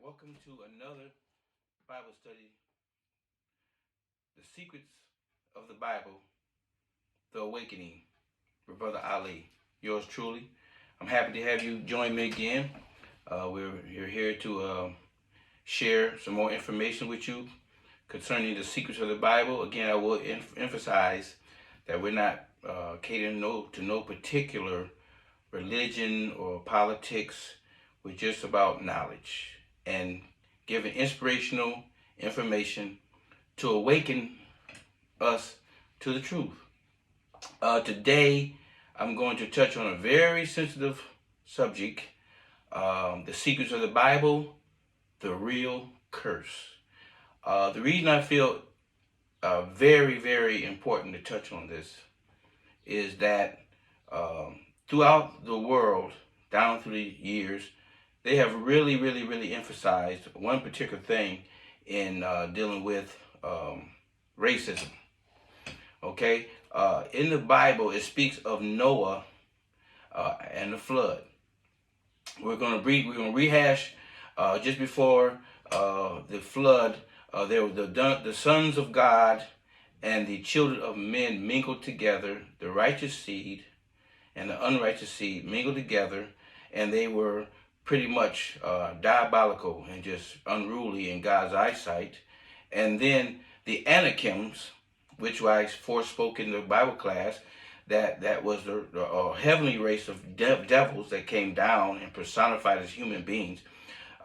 Welcome to another Bible study, The Secrets of the Bible, The Awakening, with Brother Ali. Yours truly. I'm happy to have you join me again. You're here to share some more information with you concerning the secrets of the Bible. Again, I will emphasize that we're not catering to no particular religion or politics. We're just about knowledge and giving inspirational information to awaken us to the truth. Today, I'm going to touch on a very sensitive subject, the secrets of the Bible, the real curse. The reason I feel very, very important to touch on this is that throughout the world, down through the years, they have really emphasized one particular thing in dealing with racism. Okay, in the Bible, it speaks of Noah and the flood. We're gonna rehash just before the flood. There were the sons of God and the children of men mingled together. The righteous seed and the unrighteous seed mingled together, and they were pretty much diabolical and just unruly in God's eyesight. And then the Anakims, which I forespoke in the Bible class, that was the heavenly race of devils that came down and personified as human beings.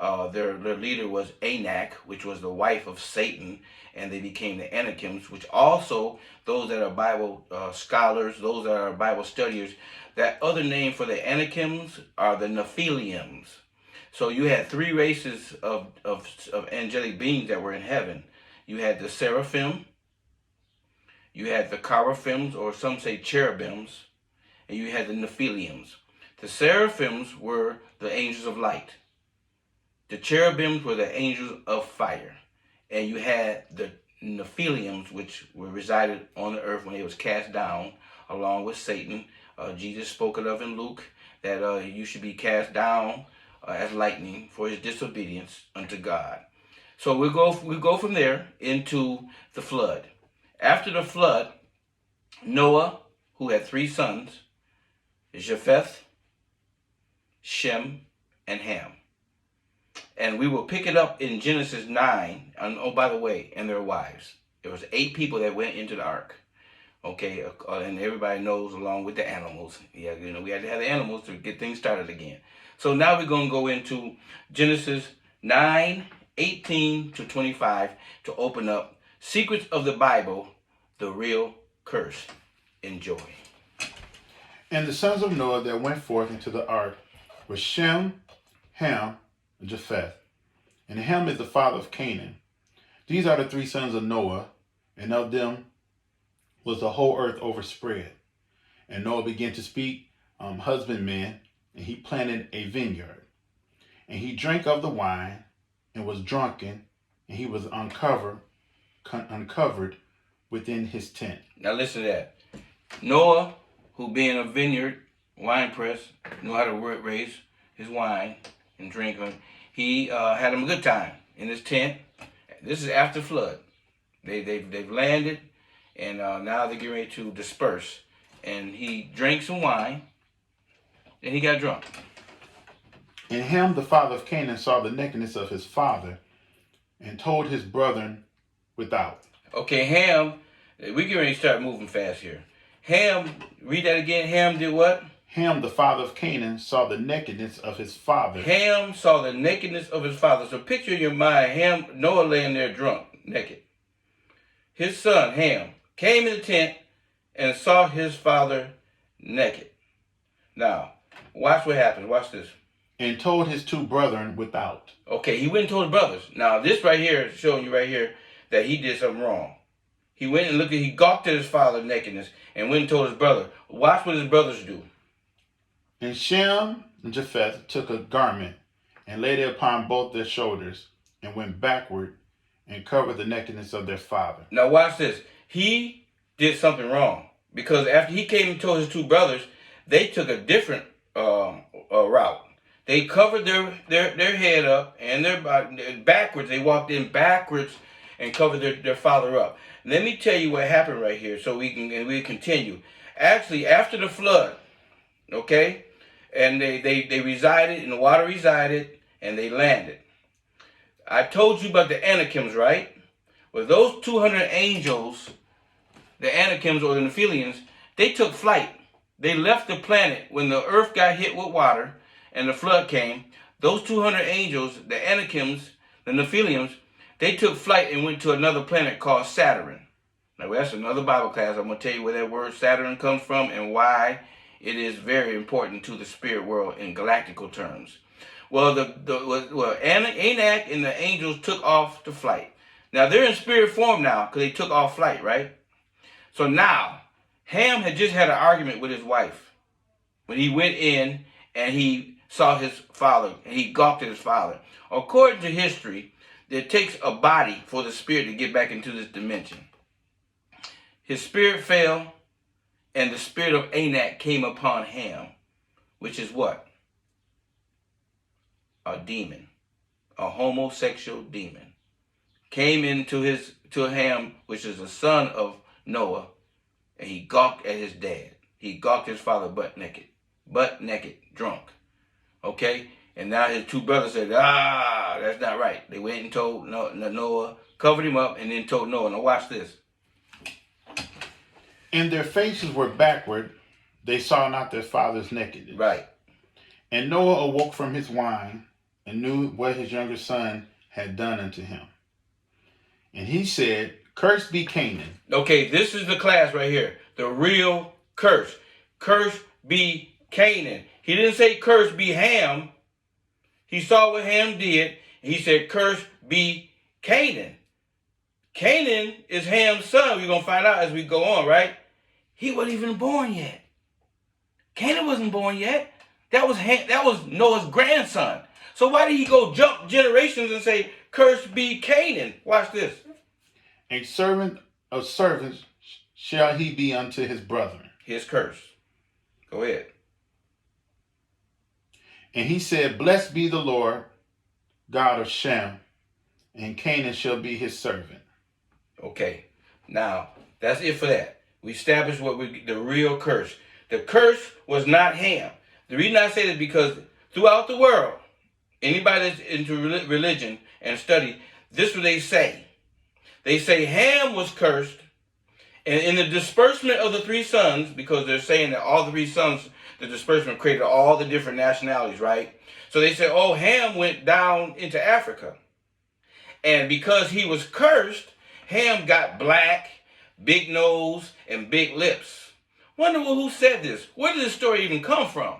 Their leader was Anak, which was the wife of Satan, and they became the Anakims, which also, those that are Bible scholars, those that are Bible studiers, that other name for the Anakims are the Nephilims. So you had three races of angelic beings that were in heaven. You had the seraphim, you had the seraphims, or some say cherubims, and you had the Nephilims. The seraphims were the angels of light. The cherubims were the angels of fire. And you had the Nephilims, which were resided on the earth when they was cast down along with Satan. Jesus spoke of in Luke that you should be cast down as lightning for his disobedience unto God. So we go from there into the flood. After the flood, Noah, who had three sons, Japheth, Shem, and Ham. And we will pick it up in Genesis 9. And, oh, by the way, and their wives. There was 8 people that went into the ark. Okay, and everybody knows along with the animals. Yeah, we had to have the animals to get things started again. So now we're going to go into Genesis 9:18 to 25 to open up Secrets of the Bible, the real curse. Enjoy. And the sons of Noah that went forth into the ark were Shem, Ham, and Japheth. And Ham is the father of Canaan. These are the 3 sons of Noah, and of them was the whole earth overspread. And Noah began to speak husbandman, and he planted a vineyard. And he drank of the wine, and was drunken, and he was uncovered within his tent. Now listen to that. Noah, who being a vineyard wine press, knew how to raise his wine and drink them. He had him a good time in his tent. This is after flood. They've landed, and now they're getting ready to disperse. And he drank some wine, and he got drunk. And Ham, the father of Canaan, saw the nakedness of his father, and told his brethren without. Okay, Ham, we get ready to start moving fast here. Ham, read that again. Ham did what? Ham, the father of Canaan, saw the nakedness of his father. Ham saw the nakedness of his father. So picture in your mind, Noah laying there drunk, naked. His son, Ham, came in the tent and saw his father naked. Now, watch what happens. Watch this. And told his 2 brethren without. Okay, he went and told his brothers. Now, this right here is showing you right here that he did something wrong. He went and he gawked at his father's nakedness and went and told his brother. Watch what his brothers do. And Shem and Japheth took a garment and laid it upon both their shoulders and went backward and covered the nakedness of their father. Now watch this. He did something wrong because after he came and told his 2 brothers, they took a different route. They covered their head up and their body backwards. They walked in backwards and covered their father up. Let me tell you what happened right here, so we continue. Actually, after the flood, okay, and they resided, and the water resided, and they landed. I told you about the Anakims, right? Well, those 200 angels, the Anakims or the Nephilims, they took flight. They left the planet when the earth got hit with water and the flood came. Those 200 angels, the Anakims, the Nephilims, they took flight and went to another planet called Saturn. Now, that's another Bible class. I'm going to tell you where that word Saturn comes from and why it is very important to the spirit world in galactical terms. Well, Anak and the angels took off to flight. Now, they're in spirit form now because they took off flight, right? So now, Ham had just had an argument with his wife when he went in and he saw his father and he gawked at his father. According to history, it takes a body for the spirit to get back into this dimension. His spirit fell, and the spirit of Anak came upon Ham, which is what? A demon, a homosexual demon, came into Ham, which is the son of Noah, and he gawked at his dad. He gawked his father butt naked, drunk. Okay? And now his two brothers said, that's not right. They went and told Noah, covered him up, and then told Noah. Now watch this. And their faces were backward. They saw not their father's nakedness. Right. And Noah awoke from his wine and knew what his younger son had done unto him. And he said, Cursed be Canaan. Okay, this is the class right here. The real curse. Cursed be Canaan. He didn't say cursed be Ham. He saw what Ham did. And he said, Cursed be Canaan. Canaan is Ham's son. We're going to find out as we go on, right? He wasn't even born yet. Canaan wasn't born yet. That was Noah's grandson. So why did he go jump generations and say, Cursed be Canaan? Watch this. A servant of servants shall he be unto his brethren. His curse. Go ahead. And he said, Blessed be the Lord, God of Shem, and Canaan shall be his servant. Okay. Now, that's it for that. We established the real curse. The curse was not Ham. The reason I say this is because throughout the world, anybody that's into religion and study, this is what they say. They say Ham was cursed, and in the disbursement of the three sons, because they're saying that all the three sons, the disbursement created all the different nationalities, right? So they say, oh, Ham went down into Africa. And because he was cursed, Ham got black, big nose, and big lips. Wonder who said this? Where did this story even come from?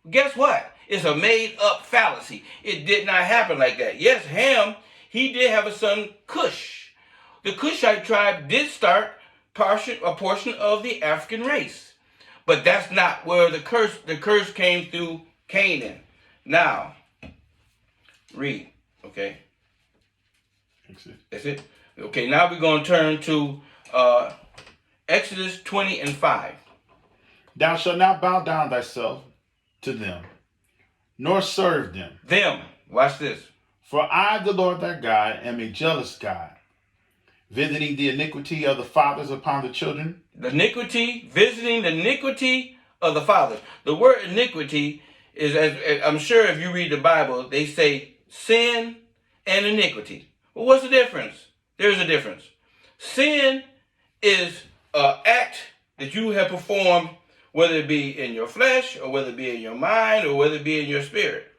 Guess what? It's a made-up fallacy. It did not happen like that. Yes, Ham, he did have a son, Cush. The Cushite tribe did start a portion of the African race. But that's not where the curse came through Canaan. Now, read, okay? That's it. Okay, now we're going to turn to Exodus 20 and 5. Thou shalt not bow down thyself to them, nor serve them. Them. Watch this. For I, the Lord thy God, am a jealous God, visiting the iniquity of the fathers upon the children. Visiting the iniquity of the fathers. The word iniquity is, as I'm sure if you read the Bible, they say sin and iniquity. Well, what's the difference? There's a difference. Sin is an act that you have performed, whether it be in your flesh, or whether it be in your mind, or whether it be in your spirit.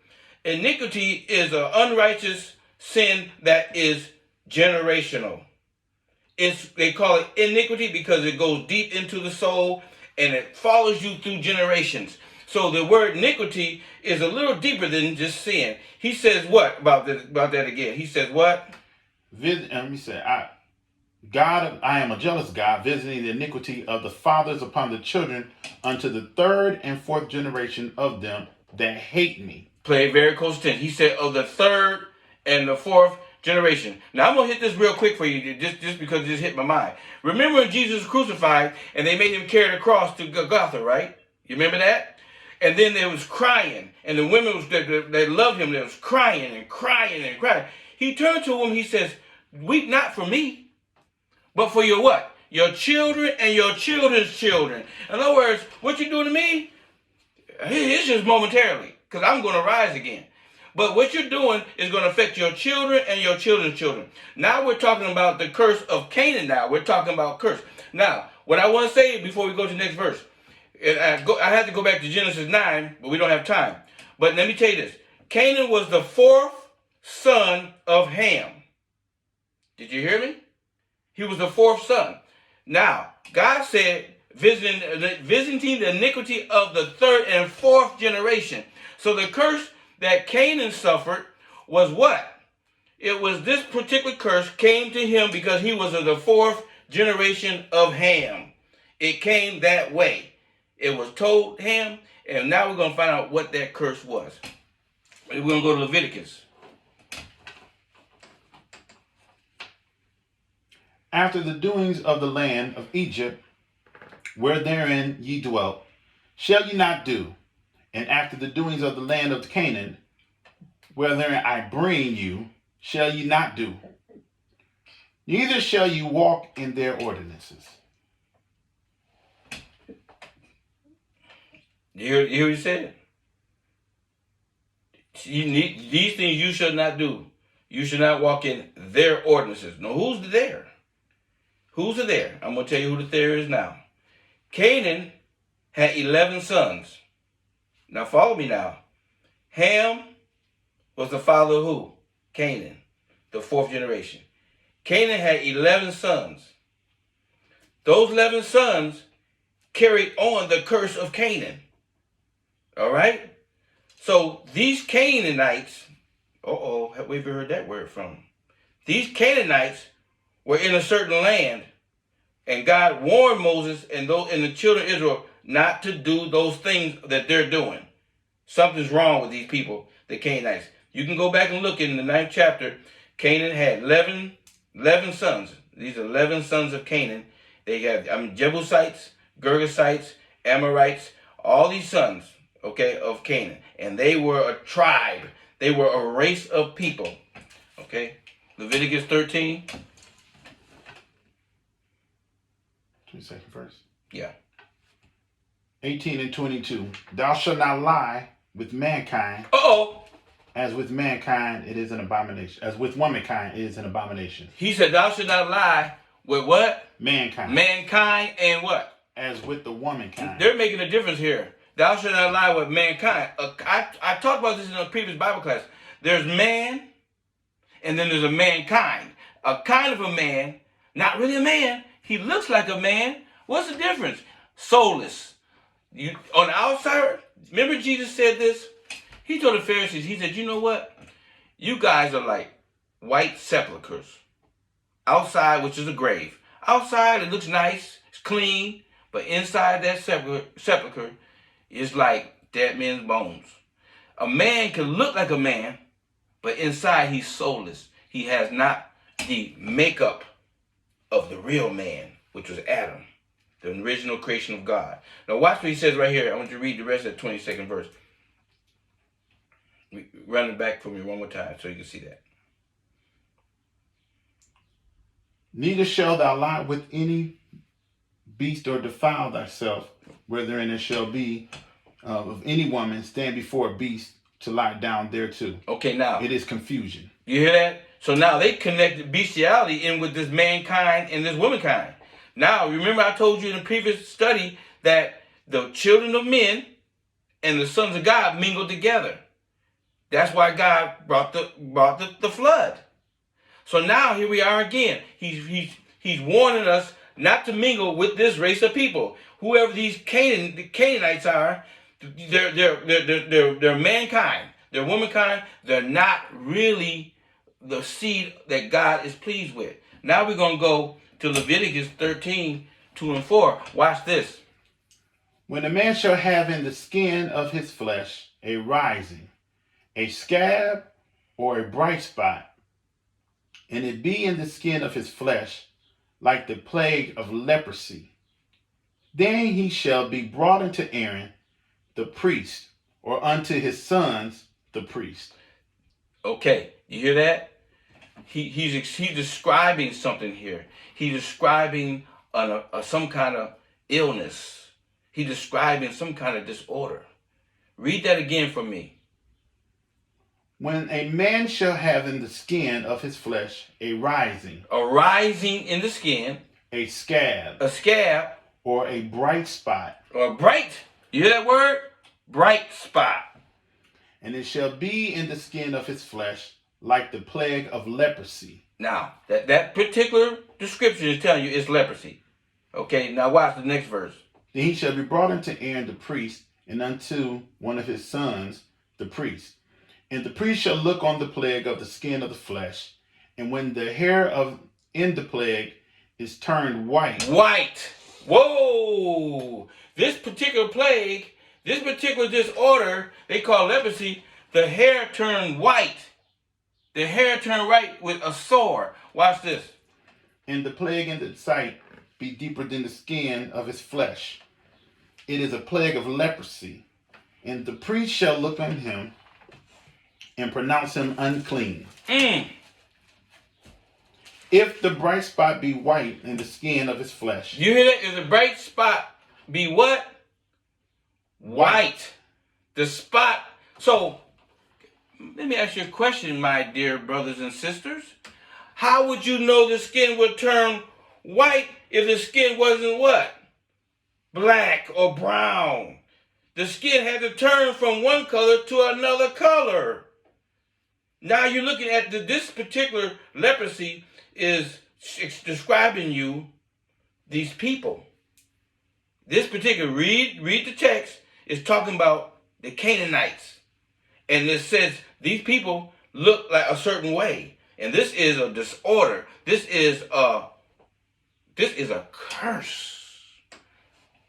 Iniquity is an unrighteous sin that is generational. They call it iniquity because it goes deep into the soul and it follows you through generations. So the word iniquity is a little deeper than just sin. He says what about that again? He says what? He said, I am a jealous God, visiting the iniquity of the fathers upon the children unto the third and fourth generation of them that hate me. Play very close attention. He said of the third and the fourth generation. Now I'm going to hit this real quick for you just because it just hit my mind. Remember when Jesus was crucified and they made him carry the cross to Golgotha, right? You remember that? And then there was crying. And the women they loved him. They was crying and crying and crying. He turned to him. He says, weep not for me, but for your what? Your children and your children's children. In other words, what you doing to me, it's just momentarily, because I'm going to rise again. But what you're doing is going to affect your children and your children's children. Now we're talking about the curse of Canaan now. We're talking about curse. Now, what I want to say before we go to the next verse, I have to go back to Genesis 9, but we don't have time. But let me tell you this. Canaan was the fourth son of Ham. Did you hear me? He was the fourth son. Now, God said, visiting the iniquity of the third and fourth generation. So the curse that Canaan suffered was what? It was this particular curse came to him because he was of the fourth generation of Ham. It came that way. It was told Ham, and now we're going to find out what that curse was. We're going to go to Leviticus. After the doings of the land of Egypt, where therein ye dwelt, shall ye not do, and after the doings of the land of Canaan, where therein I bring you, shall ye not do, neither shall you walk in their ordinances. You hear what he said? These things you shall not do. You shall not walk in their ordinances. Now, who's there? Who's there? I'm going to tell you who the there is now. Canaan had 11 sons. Now, follow me now. Ham was the father of who? Canaan, the fourth generation. Canaan had 11 sons. Those 11 sons carried on the curse of Canaan. All right? So these Canaanites, we've heard that word from. These Canaanites were in a certain land, and God warned Moses and the children of Israel not to do those things that they're doing. Something's wrong with these people, the Canaanites. You can go back and look in the 9th chapter. Canaan had 11 sons. These are 11 sons of Canaan. They have Jebusites, Girgasites, Amorites, all these sons, okay, of Canaan. And they were a tribe. They were a race of people. Okay? Leviticus 13. 22nd verse. Yeah. 18 and 22. Thou shalt not lie with mankind. As with mankind it is an abomination. As with womankind it is an abomination. He said, thou shalt not lie with what? Mankind. Mankind and what? As with the womankind. They're making a difference here. Thou shalt not lie with mankind. I talked about this in a previous Bible class. There's man, and then there's a mankind. A kind of a man, not really a man. He looks like a man. What's the difference? Soulless. On the outside, remember Jesus said this? He told the Pharisees, he said, you know what? You guys are like white sepulchres. Outside, which is a grave. Outside, it looks nice, it's clean, but inside that sepulcher is like dead men's bones. A man can look like a man, but inside he's soulless. He has not the makeup of the real man, which was Adam, the original creation of God. Now watch what he says right here. I want you to read the rest of the 22nd verse. Run it back for me one more time so you can see that. Neither shalt thou lie with any beast or defile thyself, wherein it shall be of any woman stand before a beast to lie down thereto. Okay, now. It is confusion. You hear that? So now they connected bestiality in with this mankind and this womankind. Now, remember I told you in the previous study that the children of men and the sons of God mingled together. That's why God brought the flood. So now here we are again. He's warning us not to mingle with this race of people. Whoever these Canaanites are, they're mankind. They're womankind. They're not really the seed that God is pleased with. Now we're going to go to Leviticus 13, 2 and 4. Watch this. When a man shall have in the skin of his flesh a rising, a scab, or a bright spot, and it be in the skin of his flesh, like the plague of leprosy, then he shall be brought unto Aaron, the priest, or unto his sons, the priest. Okay, you hear that? He's describing something here. He's describing some kind of illness. He's describing some kind of disorder. Read that again for me. When a man shall have in the skin of his flesh a rising In the skin, a scab, or a bright spot, you hear that word? Bright spot. and it shall be in the skin of his flesh like the plague of leprosy. Now, that particular description is telling you it's leprosy. Okay, now watch the next verse. Then he shall be brought unto Aaron the priest, and unto one of his sons, the priest. And the priest shall look on the plague of the skin of the flesh, and when the hair in the plague is turned white. Whoa! This particular plague, this particular disorder, they call leprosy, the hair turned white. The hair turned white with a sore. Watch this. And the plague in the sight be deeper than the skin of his flesh. It is a plague of leprosy. And the priest shall look on him and pronounce him unclean. If the bright spot be white in the skin of his flesh. You hear that? If the bright spot be what? White. The spot. So, let me ask you a question, my dear brothers and sisters. How would you know the skin would turn white if the skin wasn't what? Black or brown. The skin had to turn from one color to another color. Now you're looking at this particular leprosy is describing you these people. This particular, read the text, is talking about the Canaanites. And it says these people look like a certain way. And this is a disorder. This is a curse.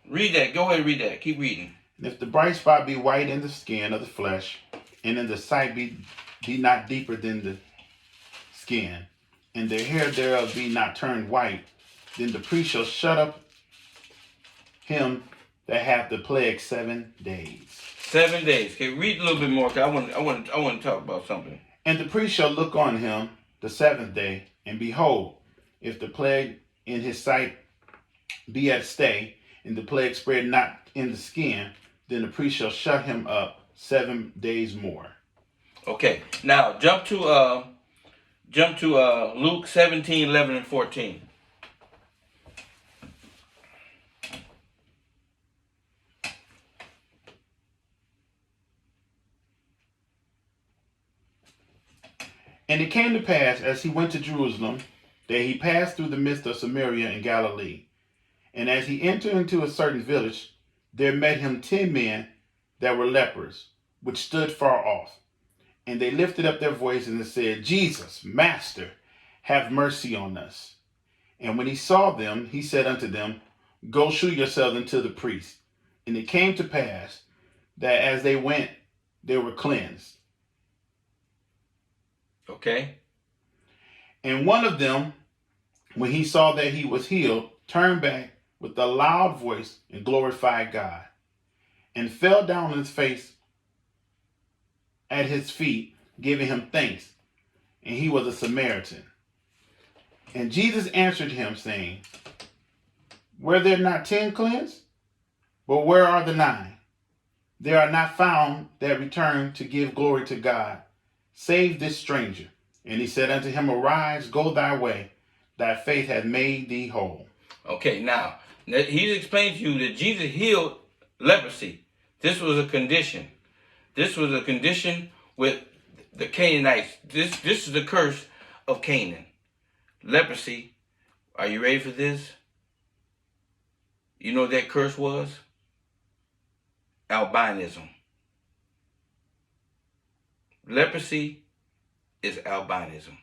Read that. Go ahead and read that. Keep reading. And if the bright spot be white in the skin of the flesh, and in the sight be not deeper than the skin, and the hair thereof be not turned white, then the priest shall shut up him that hath the plague 7 days. 7 days. Okay, read a little bit more, because I want to talk about something. And the priest shall look on him the 7th day, and behold, if the plague in his sight be at stay, and the plague spread not in the skin, then the priest shall shut him up 7 days more. Okay, now jump to Luke 17, 11, and 14. And it came to pass, as he went to Jerusalem, that he passed through the midst of Samaria and Galilee. And as he entered into a certain village, there met him 10 men that were lepers, which stood far off. And they lifted up their voices and said, Jesus, Master, have mercy on us. And when he saw them, he said unto them, Go shew yourselves unto the priest. And it came to pass that as they went, they were cleansed. Okay. And one of them, when he saw that he was healed, turned back with a loud voice and glorified God, and fell down on his face at his feet, giving him thanks. And he was a Samaritan. And Jesus answered him, saying, Were there not 10 cleansed? But where are the 9? There are not found that return to give glory to God, save this stranger. And he said unto him, Arise, go thy way. Thy faith hath made thee whole. Okay, now, he's explained to you that Jesus healed leprosy. This was a condition. This was a condition with the Canaanites. This is the curse of Canaan. Leprosy. Are you ready for this? You know what that curse was? Albinism. Leprosy is albinism.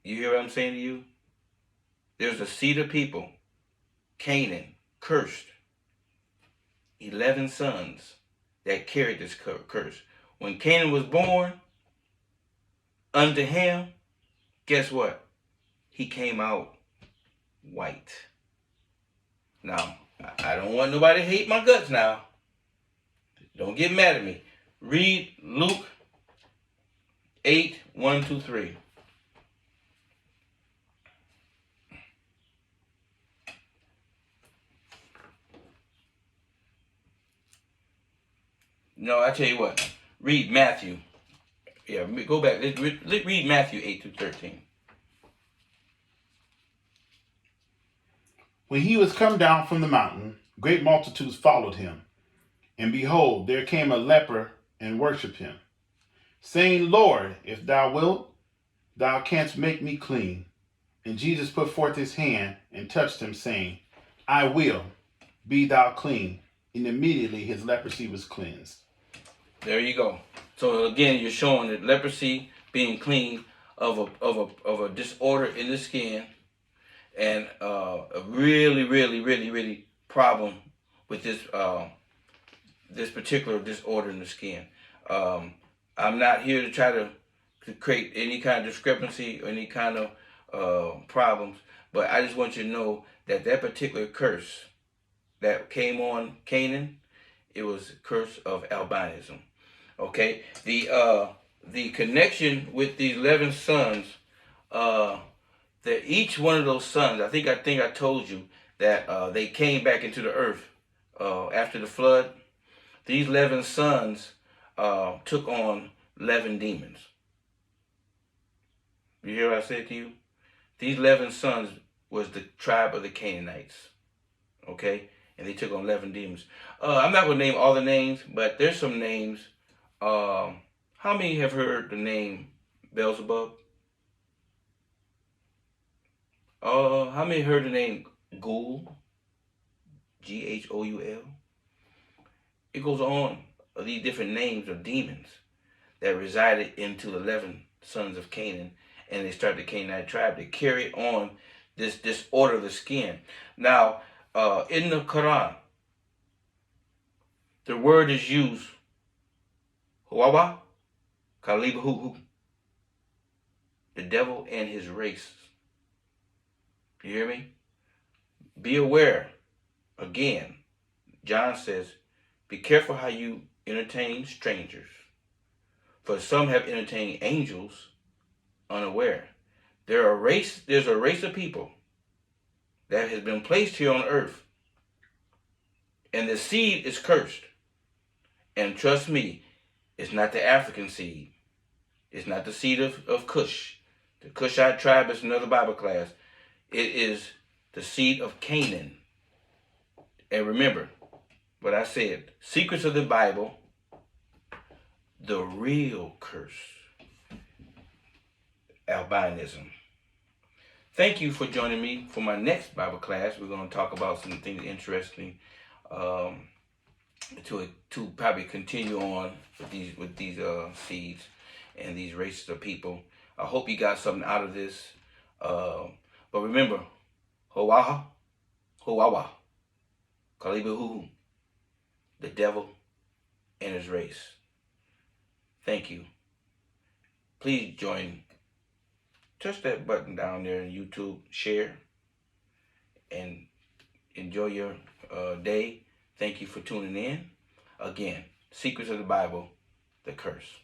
You hear what I'm saying to you? There's a seed of people, Canaan, cursed. 11 sons that carried this curse. When Canaan was born, unto him, guess what? He came out white. Now, I don't want nobody to hate my guts now. Don't get mad at me. Read Luke 8, 1 through 3. No, I tell you what. Read Matthew. Yeah, go back. Let's read Matthew 8 through 13. When he was come down from the mountain, great multitudes followed him. And behold, there came a leper and worshipped him, saying, Lord, if thou wilt, thou canst make me clean. And Jesus put forth his hand and touched him, saying, I will, be thou clean. And immediately his leprosy was cleansed. There you go. So again, you're showing that leprosy being clean of a disorder in the skin, and a really problem with this particular disorder in the skin. I'm not here to try to create any kind of discrepancy or any kind of problems, but I just want you to know that that particular curse that came on Canaan, it was a curse of albinism. Okay, the connection with these 11 sons, that each one of those sons, I think I told you that they came back into the earth after the flood. These 11 sons took on 11 demons. You hear what I said to you? These 11 sons was the tribe of the Canaanites. Okay, and they took on 11 demons. I'm not gonna name all the names, but there's some names. How many have heard the name Beelzebub? How many heard the name Ghoul? Ghoul? It goes on. These different names of demons that resided into the 11 sons of Canaan, and they started the Canaanite tribe. They carried on this disorder of the skin. Now, in the Quran, the word is used, Huwawa, Kalibahu, the devil and his race. You hear me? Be aware. Again, John says, be careful how you entertain strangers. For some have entertained angels unaware. There's a race of people that has been placed here on earth. And the seed is cursed. And trust me, it's not the African seed. It's not the seed of Cush. The Cushite tribe is another Bible class. It is the seed of Canaan. And remember what I said. Secrets of the Bible, the real curse. Albinism. Thank you for joining me for my next Bible class. We're going to talk about some things interesting to probably continue on with these seeds and these races of people. I hope you got something out of this. But remember, Hawaha, Hawawa, Kalibahu, the devil and his race. Thank you. Please touch that button down there on YouTube, share, and enjoy your day. Thank you for tuning in. Again, Secrets of the Bible, the Curse.